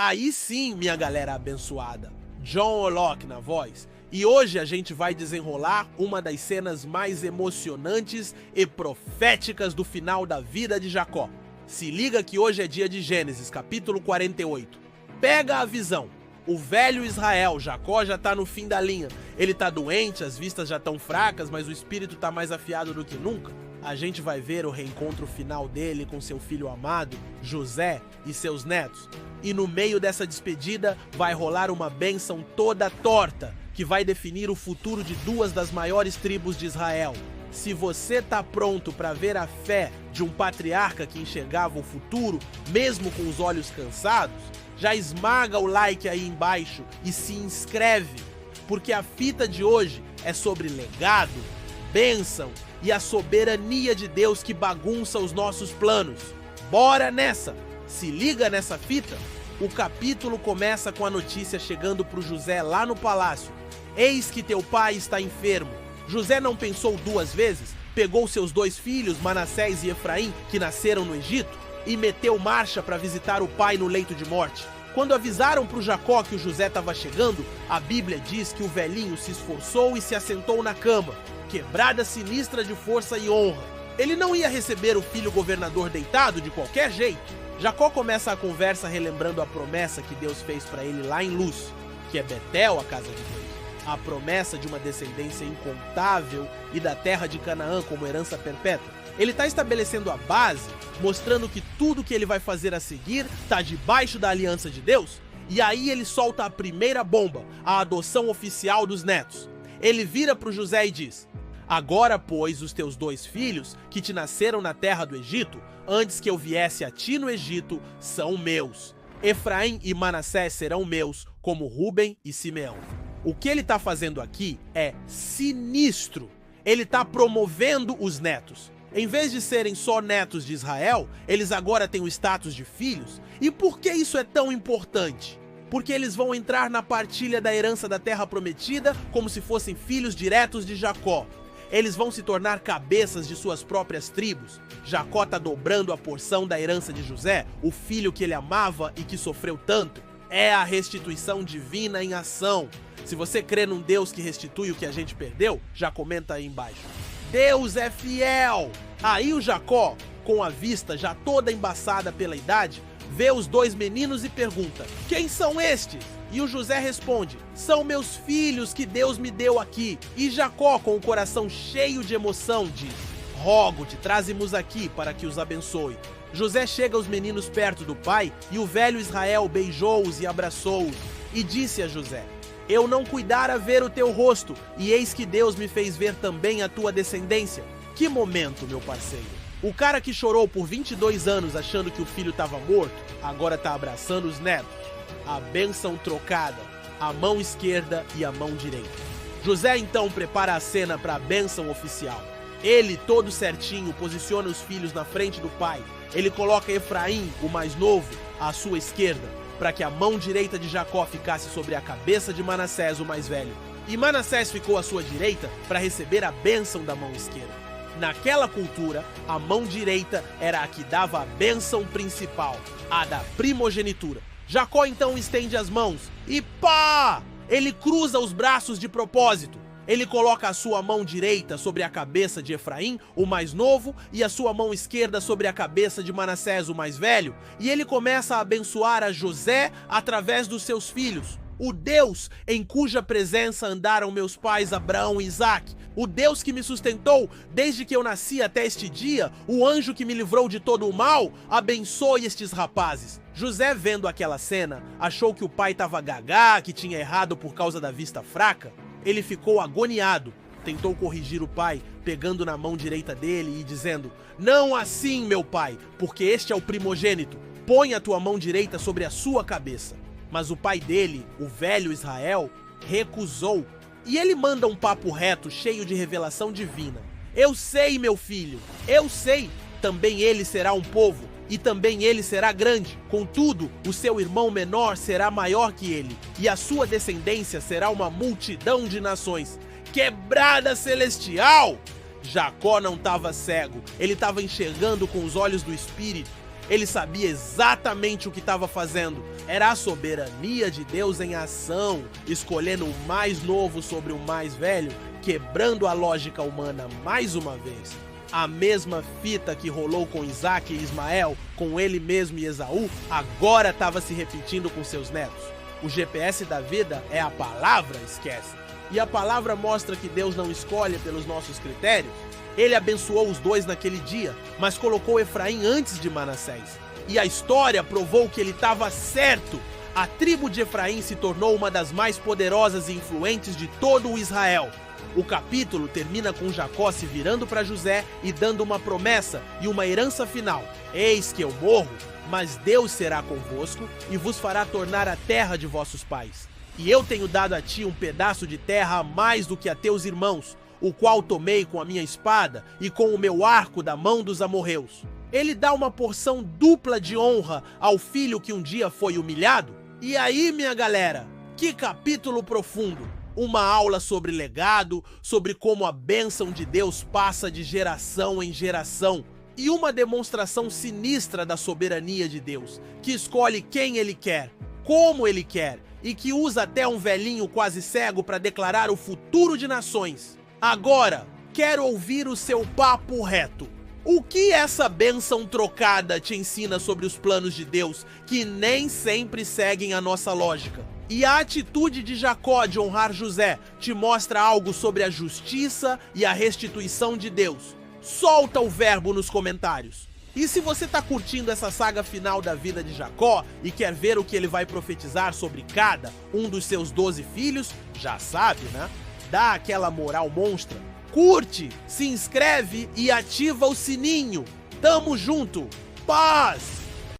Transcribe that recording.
Aí sim, minha galera abençoada. John Olok na voz. E hoje a gente vai desenrolar uma das cenas mais emocionantes e proféticas do final da vida de Jacó. Se liga que hoje é dia de Gênesis, capítulo 48. Pega a visão. O velho Israel, Jacó, já tá no fim da linha. Ele tá doente, as vistas já estão fracas, mas o espírito tá mais afiado do que nunca. A gente vai ver o reencontro final dele com seu filho amado, José, e seus netos. E no meio dessa despedida vai rolar uma bênção toda torta, que vai definir o futuro de duas das maiores tribos de Israel. Se você tá pronto para ver a fé de um patriarca que enxergava o futuro, mesmo com os olhos cansados, já esmaga o like aí embaixo e se inscreve, porque a fita de hoje é sobre legado, bênção e a soberania de Deus que bagunça os nossos planos. Bora nessa! Se liga nessa fita! O capítulo começa com a notícia chegando para o José lá no palácio. Eis que teu pai está enfermo. José não pensou duas vezes, pegou seus dois filhos, Manassés e Efraim, que nasceram no Egito, e meteu marcha para visitar o pai no leito de morte. Quando avisaram para o Jacó que o José estava chegando, a Bíblia diz que o velhinho se esforçou e se assentou na cama, quebrada sinistra de força e honra. Ele não ia receber o filho governador deitado de qualquer jeito. Jacó começa a conversa relembrando a promessa que Deus fez para ele lá em Luz, que é Betel, a casa de Deus. A promessa de uma descendência incontável e da terra de Canaã como herança perpétua. Ele está estabelecendo a base, mostrando que tudo que ele vai fazer a seguir está debaixo da aliança de Deus. E aí ele solta a primeira bomba, a adoção oficial dos netos. Ele vira para o José e diz: agora, pois, os teus dois filhos, que te nasceram na terra do Egito, antes que eu viesse a ti no Egito, são meus. Efraim e Manassés serão meus, como Ruben e Simeão. O que ele está fazendo aqui é sinistro. Ele está promovendo os netos. Em vez de serem só netos de Israel, eles agora têm o status de filhos. E por que isso é tão importante? Porque eles vão entrar na partilha da herança da terra prometida como se fossem filhos diretos de Jacó. Eles vão se tornar cabeças de suas próprias tribos. Jacó está dobrando a porção da herança de José, o filho que ele amava e que sofreu tanto. É a restituição divina em ação. Se você crê num Deus que restitui o que a gente perdeu, já comenta aí embaixo. Deus é fiel! Aí o Jacó, com a vista já toda embaçada pela idade, vê os dois meninos e pergunta: quem são estes? E o José responde: são meus filhos que Deus me deu aqui. E Jacó, com o coração cheio de emoção, diz: rogo-te, traze-mos aqui para que os abençoe. José chega aos meninos perto do pai, e o velho Israel beijou-os e abraçou-os, e disse a José: eu não cuidara ver o teu rosto, e eis que Deus me fez ver também a tua descendência. Que momento, meu parceiro! O cara que chorou por 22 anos achando que o filho estava morto, agora está abraçando os netos. A bênção trocada, a mão esquerda e a mão direita. José então prepara a cena para a bênção oficial. Ele, todo certinho, posiciona os filhos na frente do pai. Ele coloca Efraim, o mais novo, à sua esquerda, para que a mão direita de Jacó ficasse sobre a cabeça de Manassés, o mais velho. E Manassés ficou à sua direita para receber a bênção da mão esquerda. Naquela cultura, a mão direita era a que dava a bênção principal, a da primogenitura. Jacó então estende as mãos e pá! Ele cruza os braços de propósito. Ele coloca a sua mão direita sobre a cabeça de Efraim, o mais novo, e a sua mão esquerda sobre a cabeça de Manassés, o mais velho, e ele começa a abençoar a José através dos seus filhos. O Deus em cuja presença andaram meus pais Abraão e Isaque, o Deus que me sustentou desde que eu nasci até este dia, o anjo que me livrou de todo o mal, abençoe estes rapazes. José, vendo aquela cena, achou que o pai estava gagá, que tinha errado por causa da vista fraca. Ele ficou agoniado, tentou corrigir o pai, pegando na mão direita dele e dizendo: não assim, meu pai, porque este é o primogênito, põe a tua mão direita sobre a sua cabeça. Mas o pai dele, o velho Israel, recusou. E ele manda um papo reto, cheio de revelação divina. Eu sei, meu filho, eu sei, também ele será um povo, e também ele será grande. Contudo, o seu irmão menor será maior que ele, e a sua descendência será uma multidão de nações. Quebrada celestial! Jacó não estava cego, ele estava enxergando com os olhos do Espírito. Ele sabia exatamente o que estava fazendo. Era a soberania de Deus em ação, escolhendo o mais novo sobre o mais velho, quebrando a lógica humana mais uma vez. A mesma fita que rolou com Isaac e Ismael, com ele mesmo e Esaú, agora estava se repetindo com seus netos. O GPS da vida é a palavra, esquece. E a palavra mostra que Deus não escolhe pelos nossos critérios. Ele abençoou os dois naquele dia, mas colocou Efraim antes de Manassés. E a história provou que ele estava certo. A tribo de Efraim se tornou uma das mais poderosas e influentes de todo o Israel. O capítulo termina com Jacó se virando para José e dando uma promessa e uma herança final. Eis que eu morro, mas Deus será convosco e vos fará tornar a terra de vossos pais. E eu tenho dado a ti um pedaço de terra a mais do que a teus irmãos, o qual tomei com a minha espada e com o meu arco da mão dos amorreus. Ele dá uma porção dupla de honra ao filho que um dia foi humilhado. E aí, minha galera, que capítulo profundo! Uma aula sobre legado, sobre como a bênção de Deus passa de geração em geração. E uma demonstração sinistra da soberania de Deus, que escolhe quem Ele quer, como Ele quer, e que usa até um velhinho quase cego para declarar o futuro de nações. Agora, quero ouvir o seu papo reto. O que essa bênção trocada te ensina sobre os planos de Deus, que nem sempre seguem a nossa lógica? E a atitude de Jacó de honrar José te mostra algo sobre a justiça e a restituição de Deus? Solta o verbo nos comentários. E se você tá curtindo essa saga final da vida de Jacó e quer ver o que ele vai profetizar sobre cada um dos seus 12 filhos, já sabe, né? Dá aquela moral monstra. Curte, se inscreve e ativa o sininho. Tamo junto. Paz!